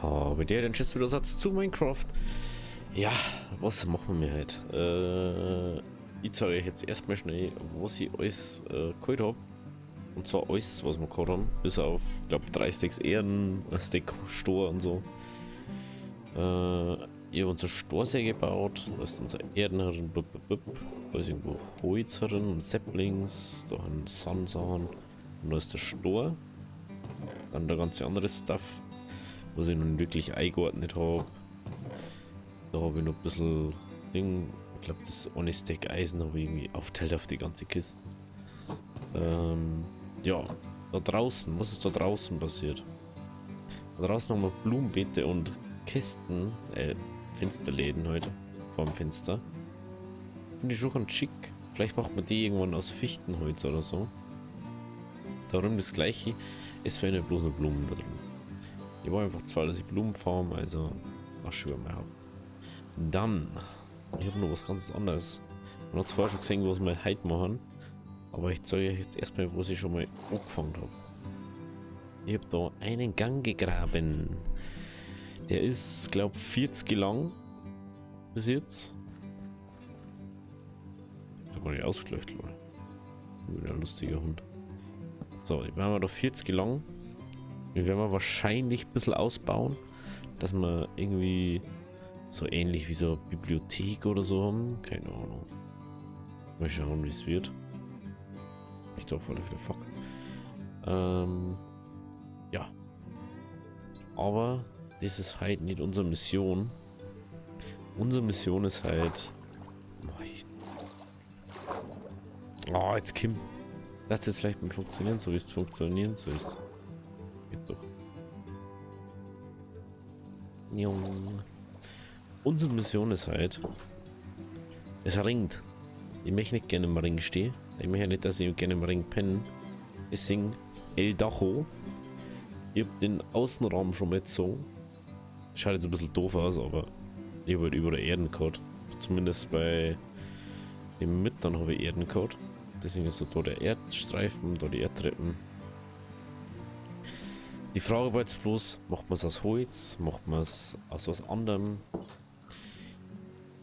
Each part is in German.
Habe der den Schiss wieder Satz zu Minecraft. Ja, was machen wir heute? Ich zeige euch jetzt erstmal schnell, was ich alles geholt habe. Und zwar alles, was wir geholt haben. Bis auf, ich glaube, 3 Stacks Erden, ein Stack Stor und so. Ich habe unser Storsäge gebaut. Da ist unser Erden herin. Da ist irgendwo Holz herin und Saplings. Da ein Sandsachen. Und da ist der Stor. Dann der ganze andere Stuff, was ich nun wirklich eingeordnet habe. Da habe ich noch ein bisschen Ding. Ich glaube, das ohne Stack Eisen habe ich irgendwie aufteilt auf die ganze Kiste. Ja, da draußen, was ist da draußen passiert? Da draußen haben wir Blumenbeete und Kisten, Fensterläden heute, vor dem Fenster. Finde ich schon ganz schick. Vielleicht macht man die irgendwann aus Fichtenholz oder so. Darum das gleiche, es fehlen bloß noch Blumen da drin. Ich war einfach zwar, dass ich Blumenfarm, also Asche über mein Haupt. Dann, ich habe noch was ganz anderes. Man hat es vorher schon gesehen, was wir heute machen. Aber ich zeige euch jetzt erstmal, was ich schon mal angefangen habe. Ich habe da einen Gang gegraben. Der ist, glaube ich, 40 lang. Bis jetzt. Da war ich ausgeleuchtet, Leute. Ein lustiger Hund. So, die werden wir da 40 lang. Die werden wir wahrscheinlich ein bisschen ausbauen. Dass wir irgendwie so ähnlich wie so eine Bibliothek oder so haben. Keine Ahnung. Mal schauen, wie es wird. Ich darf alle wieder fuck. Ja. Aber das ist halt nicht unsere Mission. Unsere Mission ist halt. Oh, jetzt Kim. Lass jetzt vielleicht mal funktionieren, so wie es funktionieren, so ist. Geht doch. Jung. Unsere Mission ist halt. Es ringt. Ich möchte nicht gerne im Ring stehen. Ich möchte nicht, dass ich gerne im Ring penne. Deswegen El Dacho. Ich habe den Außenraum schon mit so. Schaut jetzt ein bisschen doof aus, aber ich habe halt überall Erdencode. Zumindest bei dem Müttern habe ich Erdencode. Deswegen ist so da der Erdstreifen, da die Erdtreppen. Die Frage war jetzt bloß, macht man es aus Holz, macht man es aus was anderem?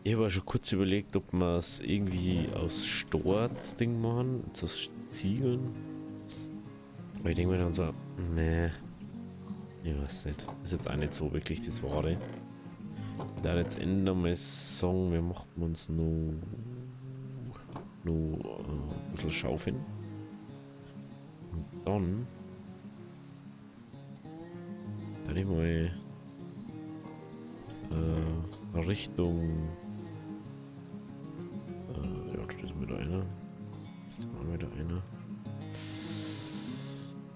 Ich habe schon kurz überlegt, ob wir es irgendwie aus Stor-Ding machen, aus Ziegeln. Aber ich denke mir dann so, nee, ich weiß nicht. Ist jetzt auch nicht so wirklich das Wahre. Da jetzt ändern wir sagen, wir machen uns nur ein bisschen schaufeln. Und dann werde ich mal Richtung ja, da ist wieder einer. Ist da mal wieder einer.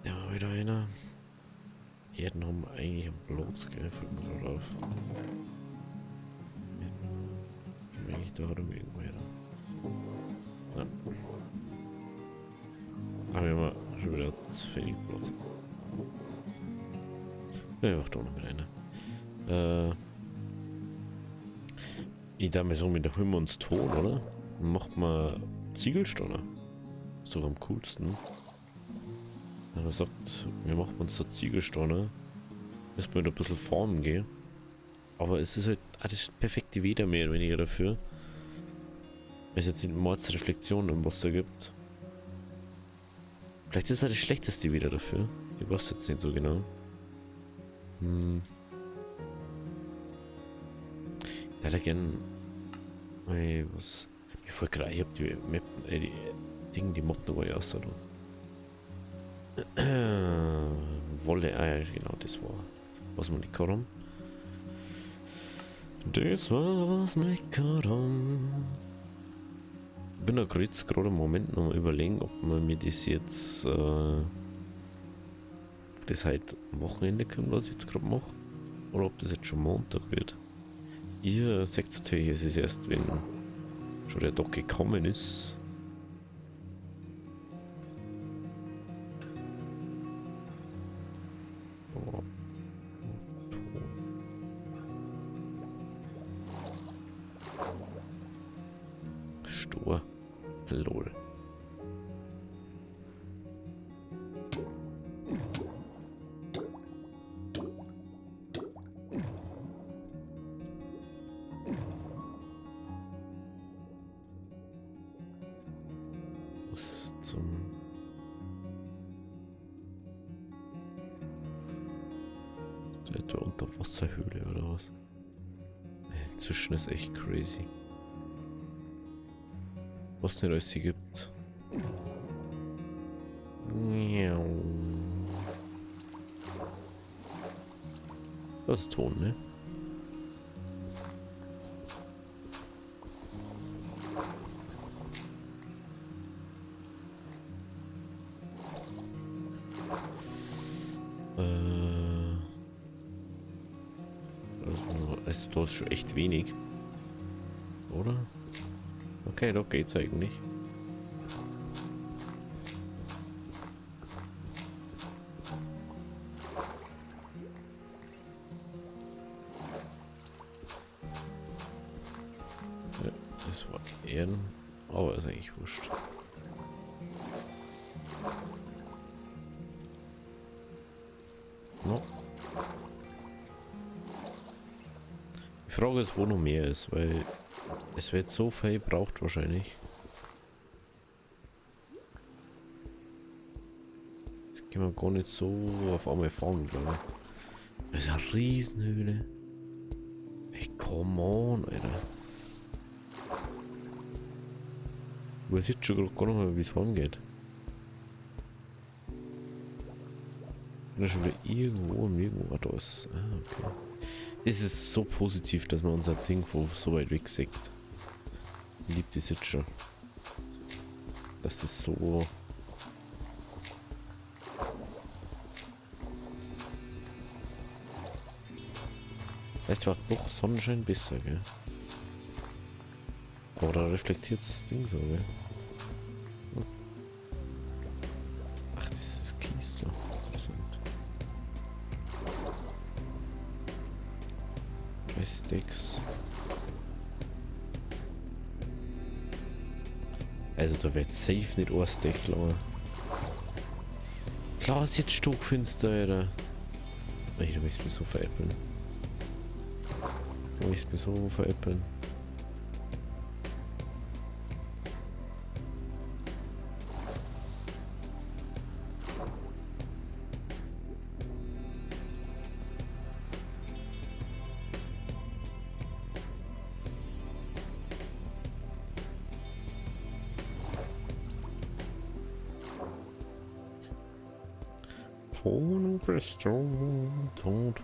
Da war wieder einer. Erden haben wir eigentlich am Platz, gell? Fällt mir gerade auf. Gehen wir eigentlich da rum irgendwo her? Nein. Ah, wir haben schon wieder zu wenig Platz. Ja, macht auch noch mit einer. Ich darf mir so mit der Hümme uns Ton, oder? Macht man Ziegelsteine. Ist doch am coolsten. Wenn man sagt, wir machen uns so Ziegelsteine. Müssen wir da ein bisschen formen gehen. Aber es ist halt das perfekte Wetter mehr oder weniger dafür. Wenn es jetzt nicht Mordsreflexion im Wasser gibt. Vielleicht ist es das schlechteste Wetter dafür. Ich weiß jetzt nicht so genau. Ich hätte gern. Was. Ich voll gerade, ich hab die Map, die Dinge, die Mod noch ja aus. Wolle, ja, genau, das war. Was wir nicht haben. Das war was wir haben. Ich bin da gerade im Moment noch mal überlegen, ob man mir das jetzt das halt am Wochenende kommt, was ich jetzt gerade mache. Oder ob das jetzt schon Montag wird. Ihr seht natürlich, es ist erst, wenn schon der Tag gekommen ist. Oh. Stor. Lol. zum... Der Unterwasserhöhle oder was? Inzwischen ist echt crazy. Was nicht alles hier gibt. Das ist Ton, ne? Da ist schon echt wenig. Oder? Okay, doch geht's eigentlich. Ja, das war Erden, aber ist eigentlich wurscht. No. Die Frage ist, wo noch mehr ist, weil es wird so viel braucht wahrscheinlich. Das können wir gar nicht so auf einmal fahren, glaube ich. Das ist eine Riesenhöhle. Ey, come on, Alter. Du weißt jetzt schon gar nicht mehr, wie es heimgeht. Ich bin schon wieder irgendwo. Da ist. Ah, okay. Das ist so positiv, dass man unser Ding von so weit weg sieht. Ich liebe das jetzt schon. Das ist so. Vielleicht war doch Sonnenschein besser, gell? Aber da reflektiert das Ding so, gell? Ach, das ist Kies da. Sticks. Also da wird safe nicht ein Stick, klar. Klar ist jetzt stockfinster, Alter. Ey, du möchtest mich so veräppeln. Du möchtest mich so veräppeln. Ton presto, ton.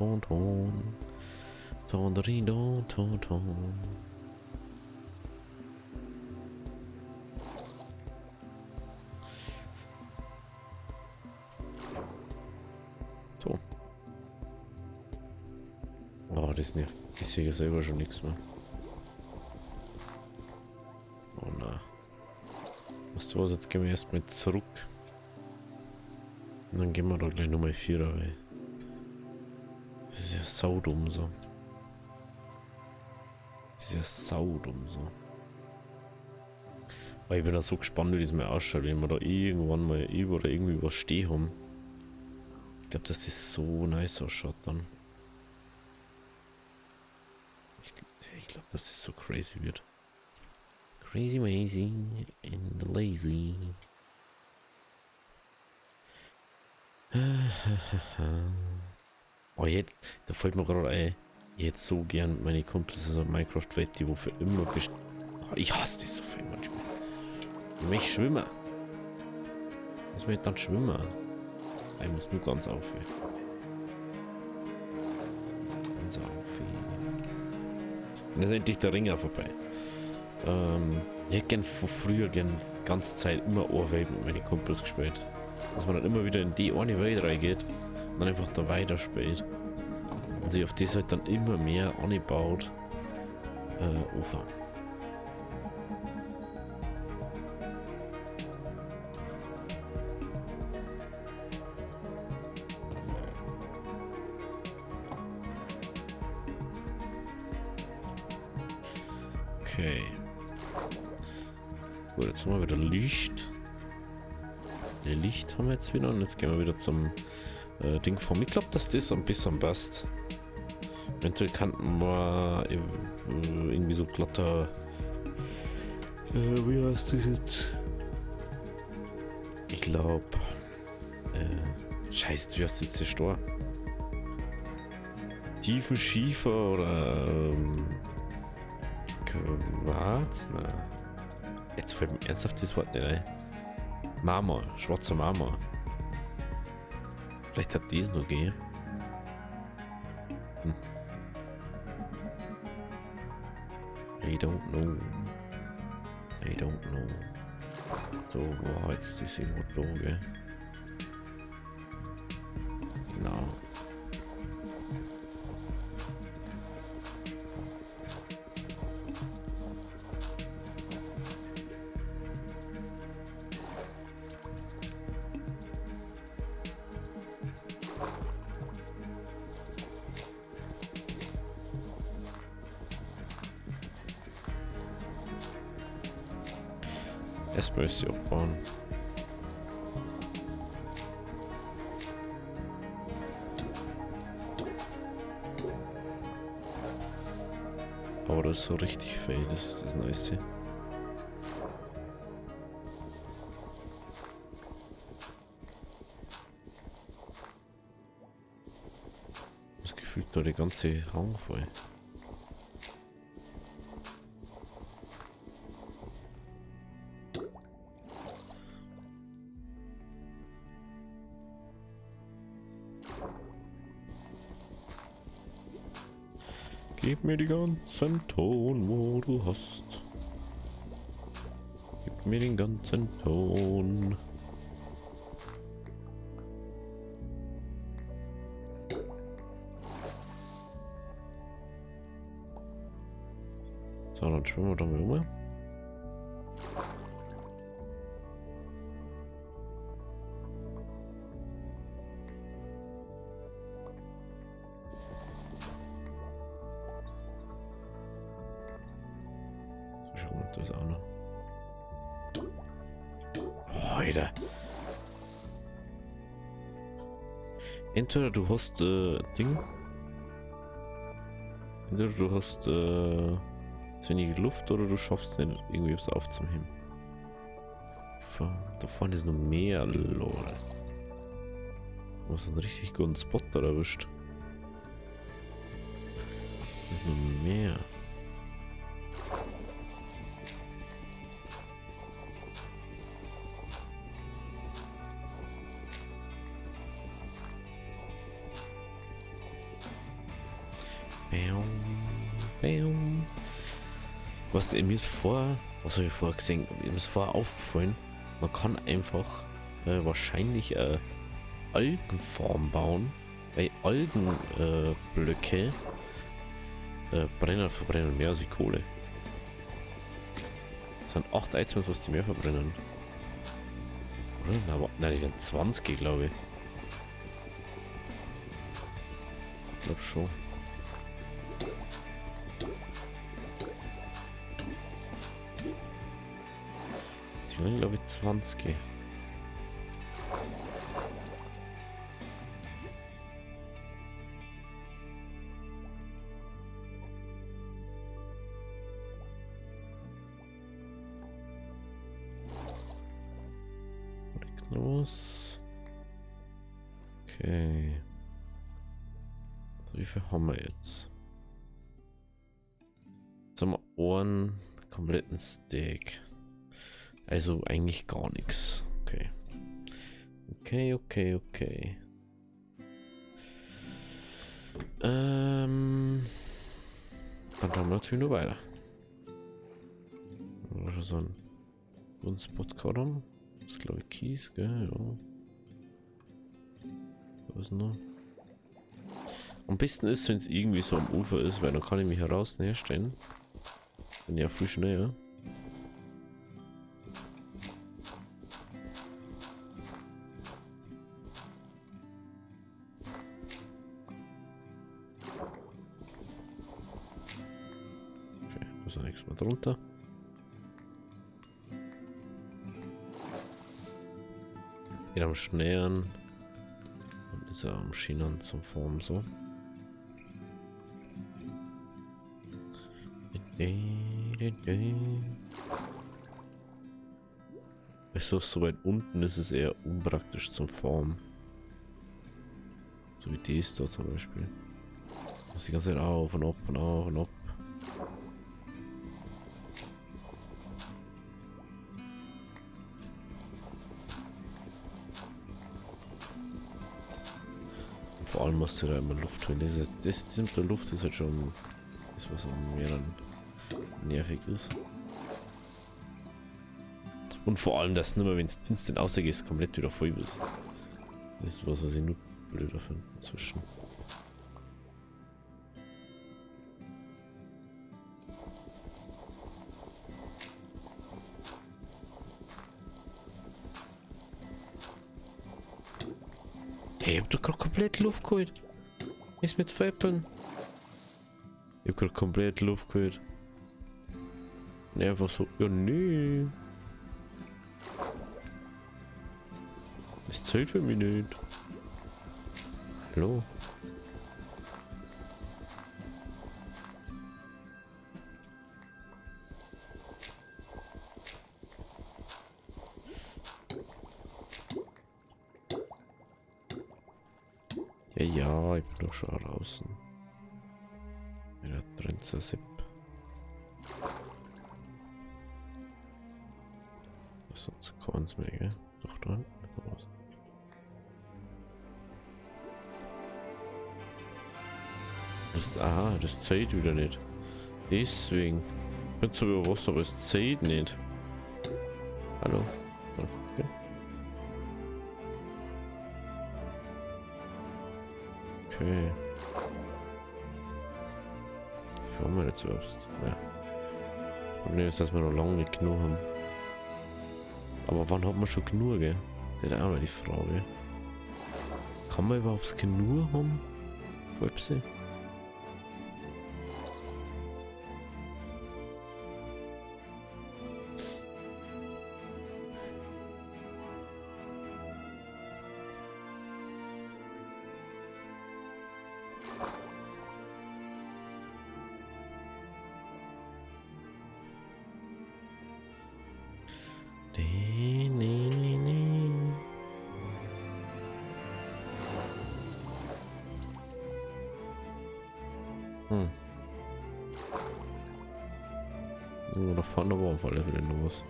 So. Oh, das nervt. Ich sehe ja selber schon nichts mehr. Oh nein. Weißt du was, jetzt gehen wir erstmal zurück. Und dann gehen wir da gleich Nummer 4, weil das ist ja saudumm so. Das ist ja saudumm so. Aber ich bin da so gespannt, wie das mal ausschaut, wenn wir da irgendwann mal über oder irgendwie was stehen haben. Ich glaube, dass das so nice ausschaut dann. Ich glaube, dass das so crazy wird. Crazy mazy and lazy. Oh, jetzt, da fällt mir gerade ein, ich hätte so gern meine Kumpels aus Minecraft-Welt, die wofür immer best... Oh, ich hasse das so viel manchmal. Ich möchte schwimmen. Was will ich dann schwimmen? Ich muss nur ganz aufhören. Ganz aufhören. Und jetzt ist endlich der Ringer vorbei. Ich hätte gern von früher die ganze Zeit immer eine Welt mit meinen Kumpels gespielt. Dass man dann immer wieder in die eine Welt reingeht und dann einfach da weiterspielt. Und sich auf das halt dann immer mehr anbaut. Ufer. Okay. Gut, jetzt haben wir wieder Licht. Licht haben wir jetzt wieder und jetzt gehen wir wieder zum Ding vom. Ich glaube, dass das ein bisschen passt. Eventuell kann man irgendwie so glatter. Wie heißt das jetzt? Ich glaube, scheiße, wie hast du jetzt zerstört? Tiefen Schiefer oder Quarz? Na. Jetzt fällt mir ernsthaft das Wort nicht ein. Marmor, schwarzer Marmor. Vielleicht hat das noch gehen. Hm. I don't know. I don't know. So, wo war jetzt das irgendwo da, gell? Genau. Erstmal ist sie abbauen. Aber das ist so richtig fail, das ist das Nice. Das gefühlt da die ganze Hang voll. Gib mir die ganzen Ton, wo du hast. Gib mir den ganzen Ton. So, dann schwimmen wir da mal rum. Das auch noch. Oh, Alter. Entweder du hast Ding. Entweder du hast zu wenig Luft oder du schaffst nicht irgendwie was aufzuheben. Da vorne ist noch mehr, lol. Du hast einen richtig guten Spot da erwischt. Da ist noch mehr. Was mir ist was habe ich vorher gesehen? Mir ist vorher aufgefallen, man kann einfach wahrscheinlich Algenfarm bauen, weil Algenblöcke verbrennen mehr als die Kohle. Das sind 8 Items, was die mehr verbrennen. Oder? Nein, die sind 20, glaube ich. Ich glaube schon. Die glaube ich 20. Los. Okay. So, wie viel haben wir jetzt? Jetzt haben wir einen kompletten Steak. Also eigentlich gar nichts. Okay. Okay. Dann schauen wir natürlich nur weiter. Schon so ein Spot haben. Das ist glaube ich Kies, gell? Ja. Was ist noch? Am besten ist, wenn es irgendwie so am Ufer ist, weil dann kann ich mich heraus näher stellen. Bin ja viel schneller. Okay, da ist nichts mehr drunter. Wieder am Schnären. Und ist er am Schienen zum Form so. So weit unten ist es eher unpraktisch zum Formen. So wie dies da zum Beispiel. Muss die ganze Zeit auf und ab und auf und ab. Und vor allem musst du da immer Luft holen. Das mit der Luft ist halt schon das, was am mehr dann nervig ist. Und vor allem, dass du nur, wenn du instant rausgehst, komplett wieder voll bist. Das ist was ich nur blöder finde inzwischen. Hey, ich hab doch gerade komplett Luft geholt. Ist mit Veppeln. Ich hab gerade komplett Luft geholt. Ne, einfach so. Ja, nee. Das zählt für mich nicht. Hallo? Ja, ja, ich bin doch schon draußen. Ja, drin zu Sipp. Sonst kann es mehr, gell? Doch, da hinten kann was. Aha, das zählt wieder nicht. Deswegen. Ich bin zwar über Wasser, aber es zählt nicht. Hallo? Okay. Okay. Wie haben wir jetzt überhaupt? Ja. Das Problem ist, dass wir noch lange nicht genug haben. Aber wann hat man schon genug, gell? Das ist auch mal die Frage. Kann man überhaupt genug haben? Wolpsi? Nee, nee, nee, nee. Oh, da vorne war auf alle Fälle noch was.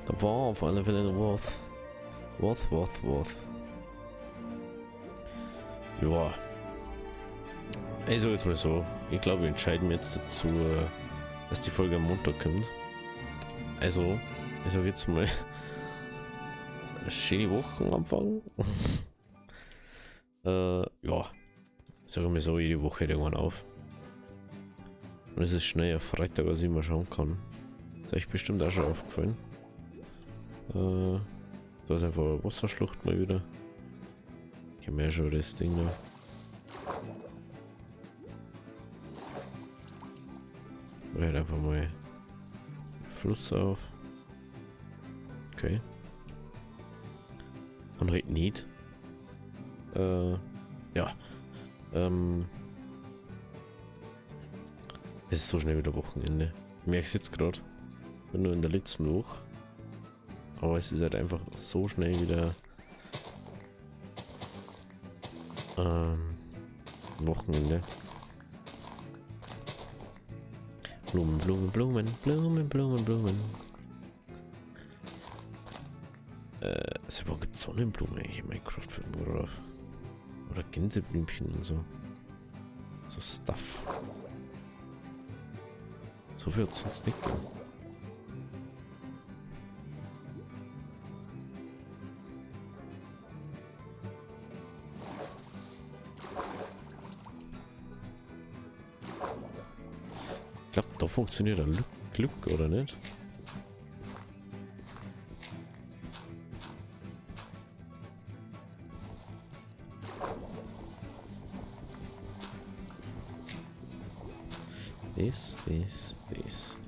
Da war auf alle Fälle noch was. Was. Ja. Also jetzt mal so. Ich glaube, wir entscheiden jetzt dazu, dass die Folge am Montag kommt. Also jetzt mal schöne Wochen anfangen. Ja. Sagen wir so, jede Woche irgendwann auf. Und es ist schnell auf Freitag, was ich mal schauen kann. Das ist euch bestimmt auch schon aufgefallen. Da ist einfach eine Wasserschlucht mal wieder. Ich habe mir ja schon das Ding da. Oder halt einfach mal Fluss auf. Okay. Und heute nicht. Ja. Es ist so schnell wieder Wochenende. Ich merke es jetzt gerade. Nur in der letzten Woche. Aber es ist halt einfach so schnell wieder Wochenende. Blumen. Warum gibt es Sonnenblumen eigentlich in Minecraft-Filmen oder Gänseblümchen und so. So Stuff. So viel wird es uns nicht geben. Ich glaube, da funktioniert ein Glück, oder nicht? Das.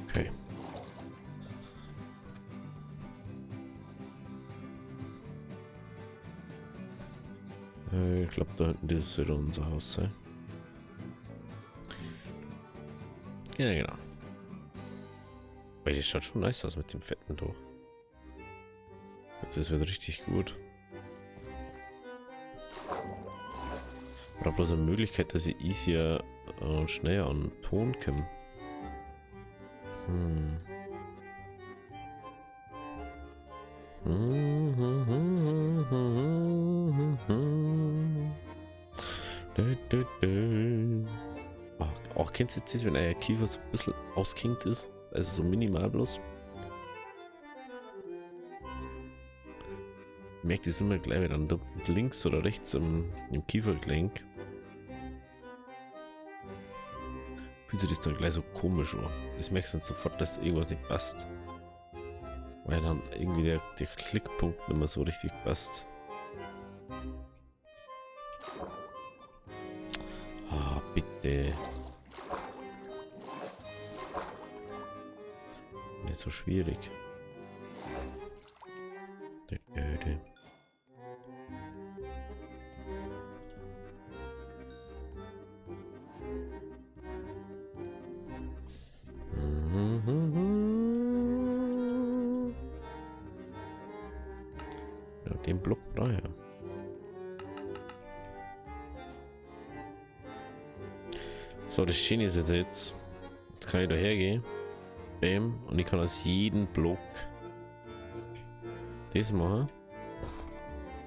Okay. Ich glaube, da hinten dieses wieder unser Haus sein. Ja, genau. Weil das schaut schon nice aus mit dem fetten Tor. Das wird richtig gut. Ich habe bloß eine Möglichkeit, dass ich easier und schneller an Ton komme. Auch kennst du jetzt das, wenn euer Kiefer so ein bisschen auskinkt ist? Also so minimal bloß. Merkt es immer gleich, wenn dann links oder rechts im Kiefergelenk. Fühlt sich das dann gleich so komisch an. Das merkst du dann sofort, dass irgendwas nicht passt. Weil dann irgendwie der Klickpunkt nicht mehr so richtig passt. Ah, bitte. Nicht so schwierig. Ja, den Block daher. So, das Schöne ist jetzt kann ich da hergehen. Bam. Und ich kann aus jedem Block das machen.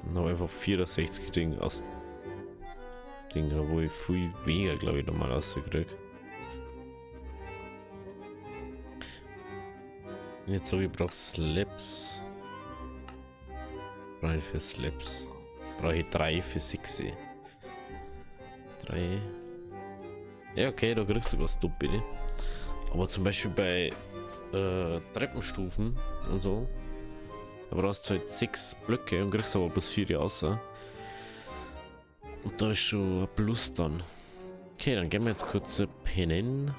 Und habe einfach 64 Dinge aus Dinge, wo ich viel weniger, glaube ich, normal rauskriege. Jetzt so, ich brauche Slaps. Brauche ich für Slaps. Brauche ich 3 für 6. 3. Ja, okay, da kriegst du was du bitte. Aber zum Beispiel bei Treppenstufen und so, da brauchst du halt 6 Blöcke und kriegst aber bloß 4 außer. Und da ist schon ein Plus dann. Okay, dann gehen wir jetzt kurz pennen.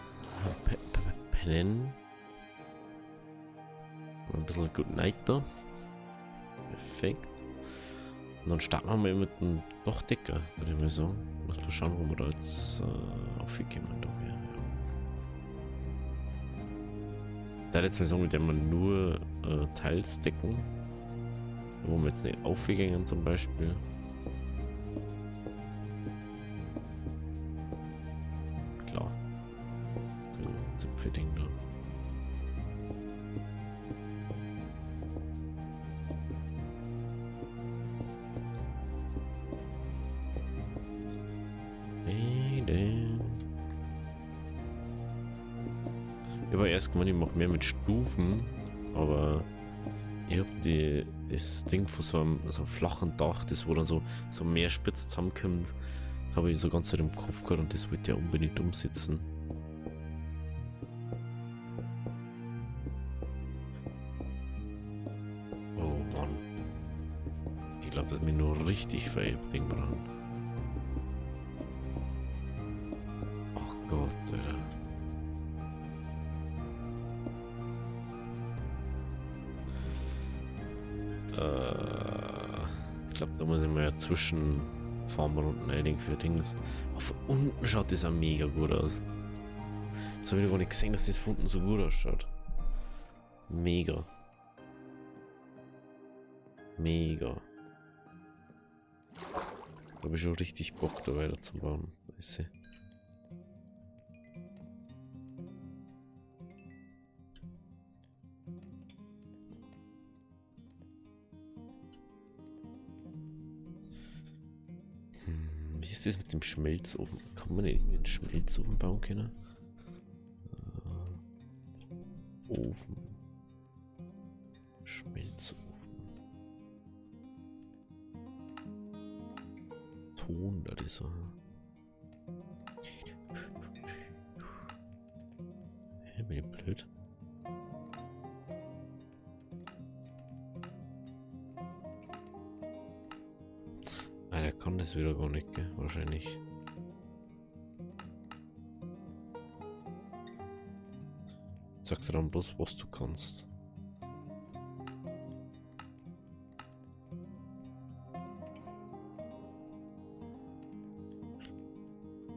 Pennen. Ein bisschen Good Night da. Perfekt. Und dann starten wir mal mit dem Dachdecker, würde ich mal sagen. Muss mal schauen, wo wir da jetzt aufgekommen da. Ja. Da jetzt mal sagen, mit dem wir nur teils decken. Wo wir jetzt nicht aufgegangen zum Beispiel. Klar. Zipfelding da. Ich habe erst gemeint, ich mache mehr mit Stufen, aber ich habe das Ding von so einem flachen Dach, das wo dann so mehr spitz zusammenkommt, habe ich so ganz im Kopf gehabt und das wollte ich ja unbedingt umsetzen. Oh Mann. Ich glaube, das hat mich nur richtig verhebt, Ding brauchen. Ach Gott, Alter. Ich glaube, da muss ich mal ja zwischen Farmrunden einigen für Dings. Aber von unten schaut das auch mega gut aus. Das habe ich gar nicht gesehen, dass das von unten so gut ausschaut. Mega. Mega. Da habe ich schon richtig Bock, da weiter zu bauen. Weißt du? Wie ist das mit dem Schmelzofen? Kann man nicht irgendwie einen Schmelzofen bauen können? Ofen. Schmelzofen. Ton, das ist so. Hä, bin ich blöd? Der kann das wieder gar nicht, gell? Wahrscheinlich. Sag dir dann bloß, was du kannst.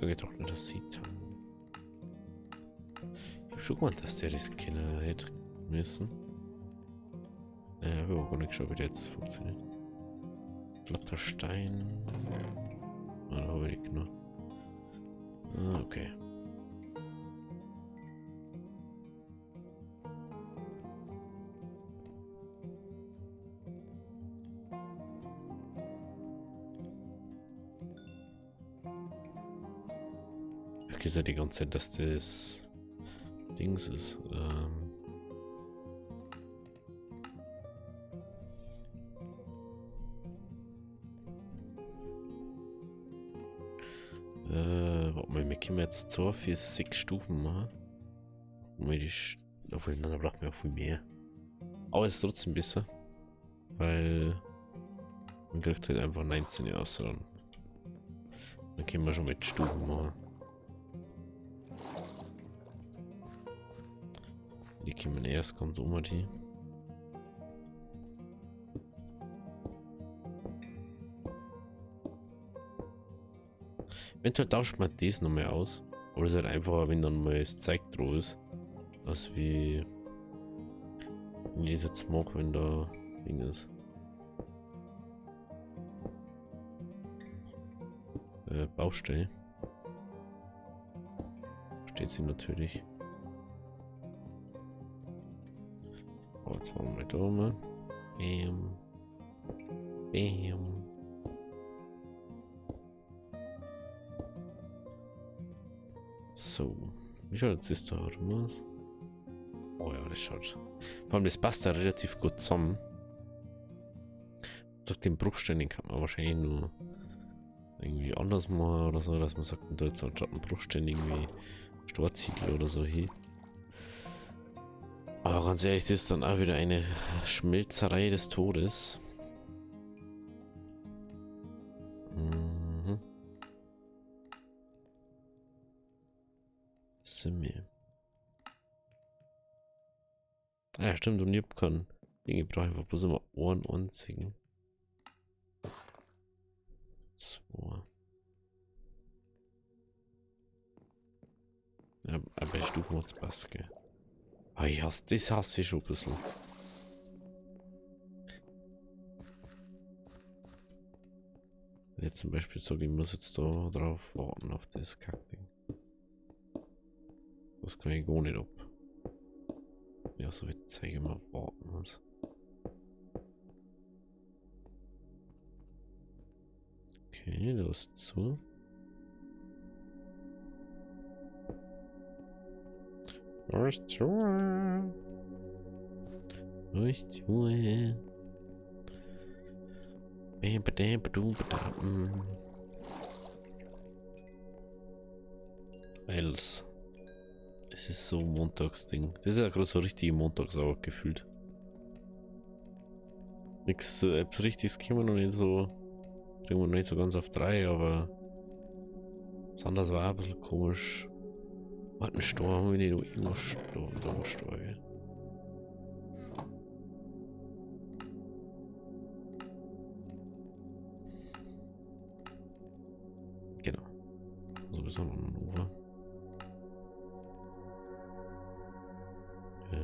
getrocknetes Seetang. Ich hab schon gemeint, dass der das kennen hätte müssen. Ich habe aber gar nicht geschaut, wie der jetzt funktioniert. Glatter Stein. Ah, da habe ich genau. Ah, okay. Ich vergesse ja die ganze Zeit, dass das Dings ist. Warte mal, wir können jetzt 2, 4, 6 Stufen machen. Aufeinander braucht man auch viel mehr. Aber es ist trotzdem besser. Weil man kriegt halt einfach 19 aus. Dann können wir schon mit Stufen machen. Die kommen erst ganz um die. Eventuell tauscht man das nochmal aus. Oder es ist halt einfacher, wenn dann mal das Zeug drauf ist. Als wie wenn ich das jetzt mache, wenn da Ding ist. Baustelle. Steht sie natürlich. Oh, jetzt machen wir mal da mal. Bam. Bam. So. Wie schaut jetzt das da aus? Oh ja, das schaut. Vor allem, das passt da relativ gut zusammen. Durch den Bruchstein, den kann man wahrscheinlich nur irgendwie anders machen oder so, dass man sagt, man tut so einen Bruchstein irgendwie Storziegel oder so hin. Aber ganz ehrlich, das ist dann auch wieder eine Schmelzerei des Todes. Mhm. Simme. Ah ja, stimmt, und ich hab keinen Ding, ich brauche einfach bloß immer Ohren anziehen. 2. Ja, bei Stufen macht's Pass, gell. Ah, das hasse ich schon ein bisschen. Jetzt zum Beispiel sage ich, muss jetzt da drauf warten auf das Kackding. Das kann ich gar nicht ab. Ja, so wie zeige mal warten muss. Okay, da ist zu. Da ist zu. Da ist zu. Als es ist so ein Montagsding. Das ist ja gerade so richtig Montagsauer gefühlt. Nichts Richtiges können wir noch nicht so. Kriegen wir noch nicht so ganz auf 3, aber. Das andere war ein bisschen komisch. Was ein Sturm, wenn ich noch irgendwo Sturm, da war Sturm, gell? Genau. Sowieso noch ein Over. Ja.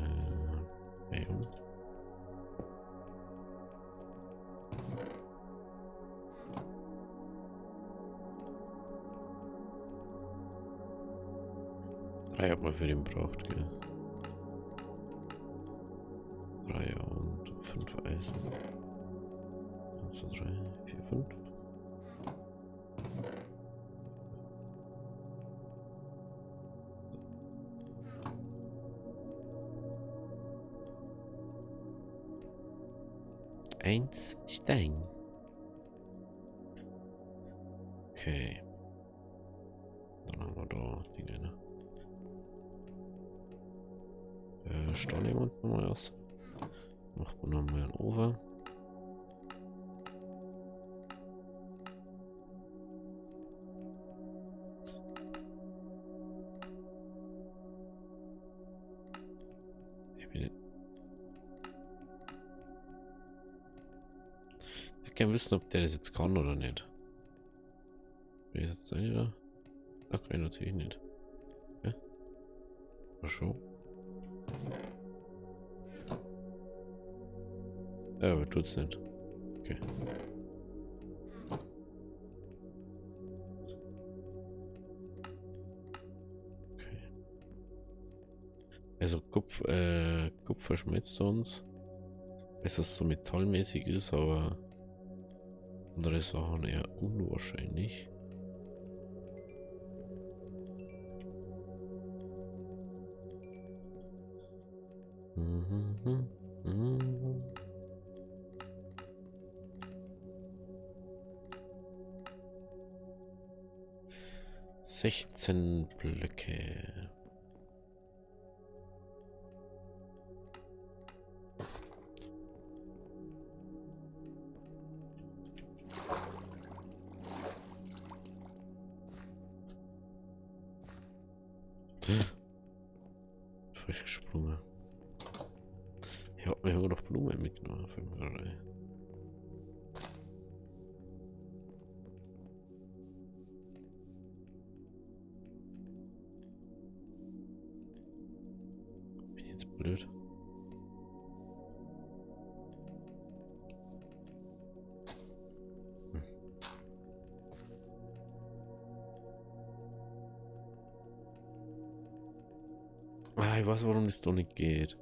Drei hat man für den braucht, gell? 3 und 5 Eisen. 1, 2, 3, 4, 5. Eins Stein. Okay. Dann haben wir da Dinge, ne? Stauen wir uns nochmal aus. Machen wir nochmal einen Over. Ich will gerne wissen, ob der das jetzt kann oder nicht. Bin ich jetzt da? Okay, natürlich nicht. Ja? Ach schon. Ja, aber tut's nicht. Okay. Okay. Also Kupfer schmeckt uns. Es ist so metallmäßig ist, aber andere Sachen eher unwahrscheinlich. Mhm, mhm. 16 Blöcke. Frisch gesprungen. Ja, wir haben doch Blumen mitgenommen. Bin jetzt blöd. Hm. Ah, ich weiß, warum das doch nicht geht.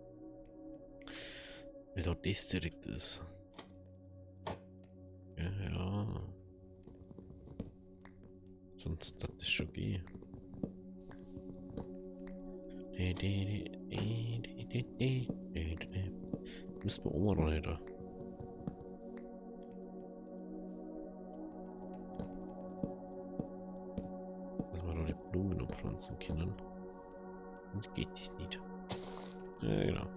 Weil da das direkt ist. Ja, ja. Sonst hat das schon gehen. Müssen wir umreiten. Dass wir da die Blumen umpflanzen können. Sonst geht das nicht. Ja, genau.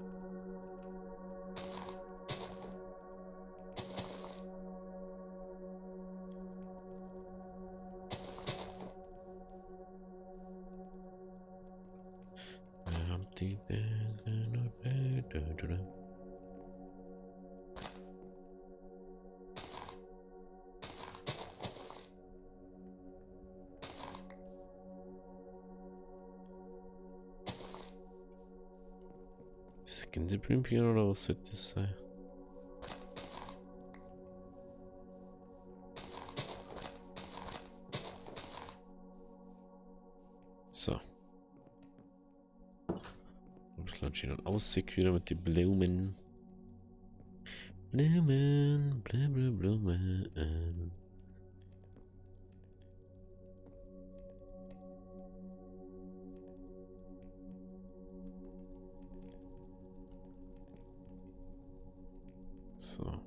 Ist das Gänseblümchen oder was soll das sein? So. Ein bisschen schön aussieht wieder mit den Blumen. Blumen, Blumen, Blumen. So.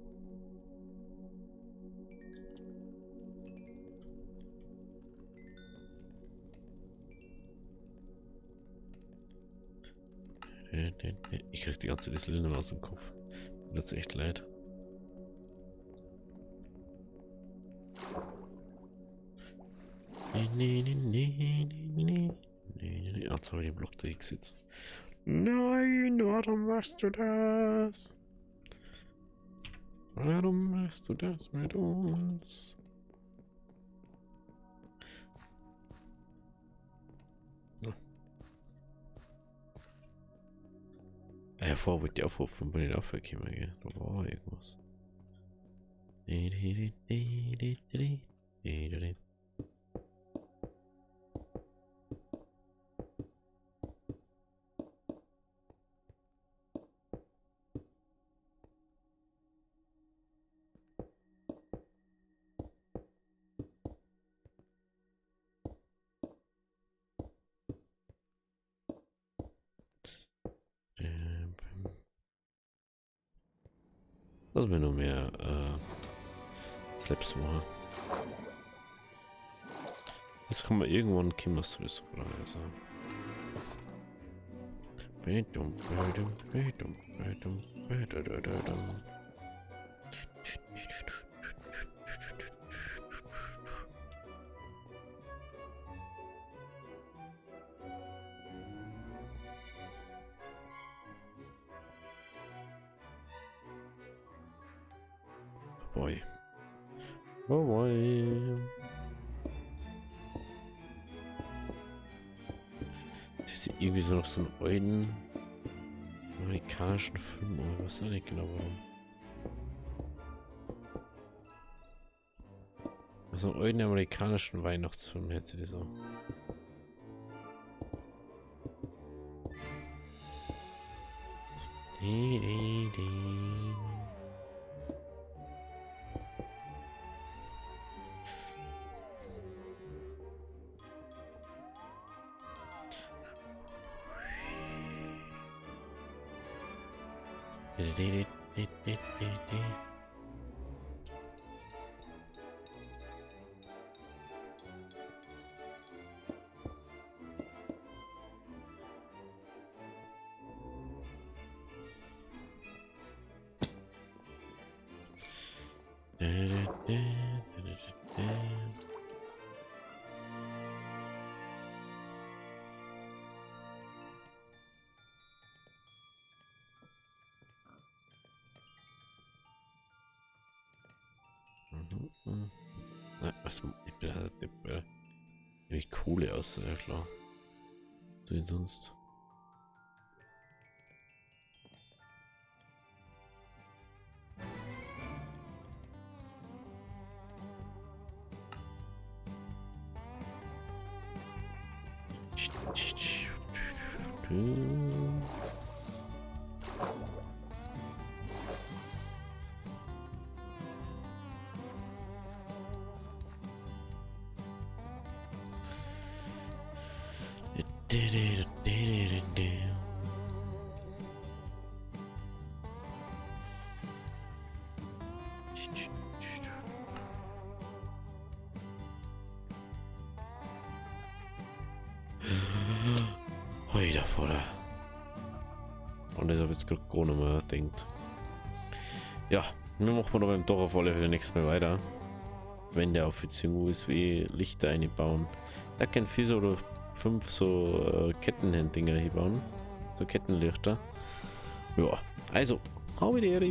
Ich krieg die ganze Zeit das Lied aus dem Kopf. Mir tut's echt leid. Jetzt habe ich den Block da gesetzt. Nein, warum machst du das? Warum machst du das mit uns? Ja, vorher wollte ich aufhören, bin ich aufgekommen, gell? Da war irgendwas. Lass mir noch mehr Slaps machen. Jetzt kann man irgendwann Kimmer sowieso also. Boy. Oh boy. ist irgendwie so noch so einen alten amerikanischen Film, aber ich weiß auch nicht genau warum. So einen alten amerikanischen Weihnachtsfilm hätte sie das auch. Ja, was, ich bin halt nämlich Kohle aus, ja klar. So wie sonst. Heute vor der. Und das habe ich jetzt gerade gar nicht mehr gedacht. Ja, wir machen wir beim Doch auf alle Fälle nächstes Mal weiter. Wenn der auf USW Lichter einbauen. Da können 4 oder 5 so Kettenhand-Dinger hier bauen. So Kettenlichter. Ja, also, hau mit dir.